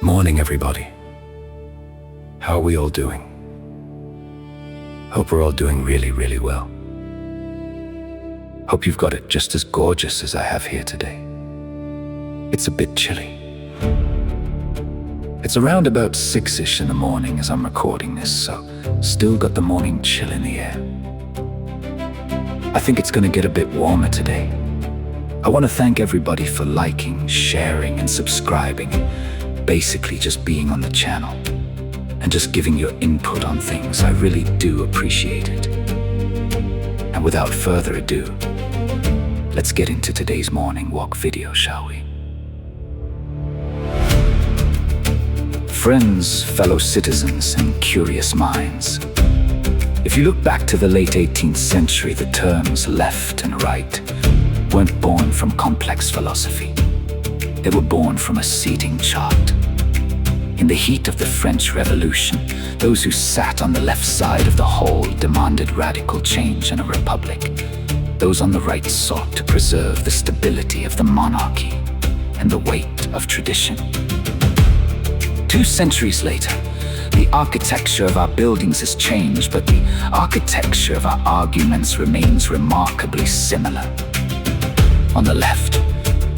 morning, everybody. How are we all doing? Hope we're all doing really, really well. Hope you've got it just as gorgeous as I have here today. It's a bit chilly. It's around about 6-ish in the morning as I'm recording this, so still got the morning chill in the air. I think it's gonna get a bit warmer today. I want to thank everybody for liking, sharing, and subscribing. Basically just being on the channel and just giving your input on things. I really do appreciate it. And without further ado, let's get into today's morning walk video, shall we? Friends, fellow citizens, and curious minds. If you look back to the late 18th century, the terms left and right weren't born from complex philosophy. They were born from a seating chart. In the heat of the French Revolution, those who sat on the left side of the hall demanded radical change and a republic. Those on the right sought to preserve the stability of the monarchy and the weight of tradition. 2 centuries later, the architecture of our buildings has changed, but the architecture of our arguments remains remarkably similar. On the left,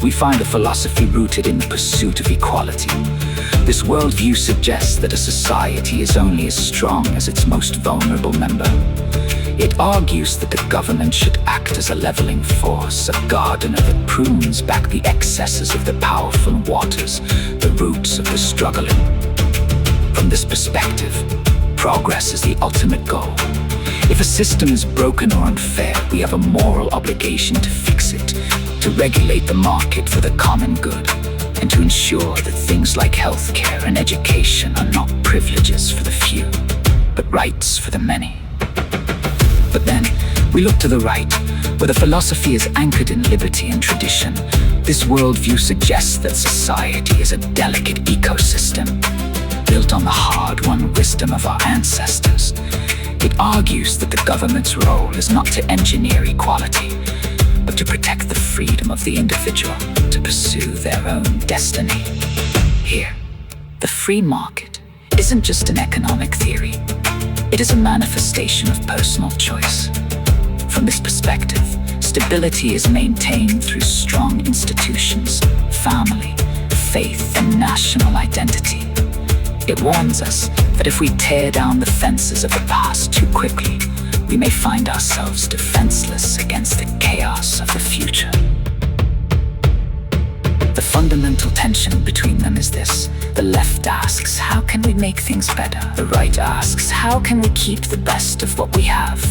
we find a philosophy rooted in the pursuit of equality. This worldview suggests that a society is only as strong as its most vulnerable member. It argues that the government should act as a leveling force, a gardener that prunes back the excesses of the powerful and waters the roots of the struggling. From this perspective, progress is the ultimate goal. If a system is broken or unfair, we have a moral obligation to fix it, to regulate the market for the common good, and to ensure that things like healthcare and education are not privileges for the few, but rights for the many. But then, we look to the right, where the philosophy is anchored in liberty and tradition. This worldview suggests that society is a delicate ecosystem, built on the hard-won wisdom of our ancestors. It argues that the government's role is not to engineer equality, but to protect the freedom of the individual to pursue their own destiny. Here, the free market isn't just an economic theory. It is a manifestation of personal choice. From this perspective, stability is maintained through strong institutions, family, faith, and national identity. It warns us that if we tear down the fences of the past too quickly, we may find ourselves defenseless against the chaos of the future. The fundamental tension between them is this. The left asks, how can we make things better? The right asks, how can we keep the best of what we have?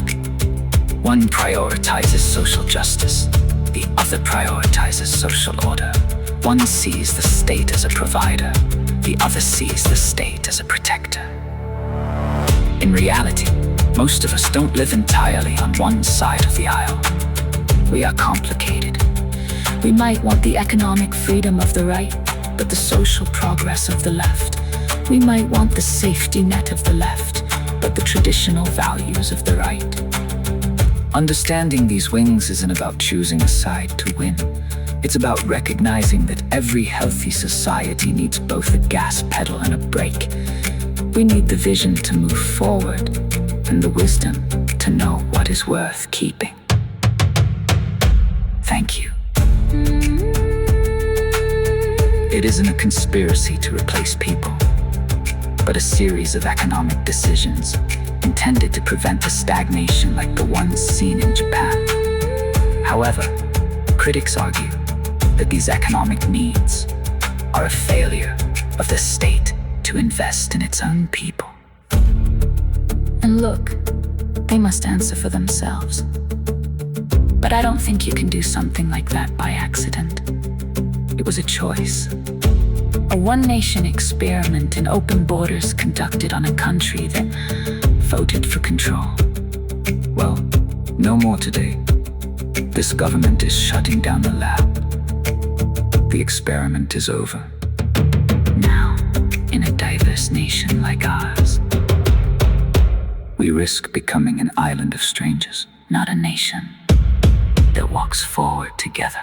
One prioritizes social justice, the other prioritizes social order. One sees the state as a provider, the other sees the state as a protector. In reality, most of us don't live entirely on one side of the aisle. We are complicated. We might want the economic freedom of the right, but the social progress of the left. We might want the safety net of the left, but the traditional values of the right. Understanding these wings isn't about choosing a side to win. It's about recognizing that every healthy society needs both a gas pedal and a brake. We need the vision to move forward and the wisdom to know what is worth keeping. Thank you. It isn't a conspiracy to replace people, but a series of economic decisions intended to prevent a stagnation like the ones seen in Japan. However, critics argue that these economic needs are a failure of the state to invest in its own people. And look, they must answer for themselves. But I don't think you can do something like that by accident. It was a choice. A one-nation experiment in open borders conducted on a country that voted for control. Well, no more today. This government is shutting down the lab. The experiment is over. Now, in a diverse nation like ours, we risk becoming an island of strangers, not a nation that walks forward together.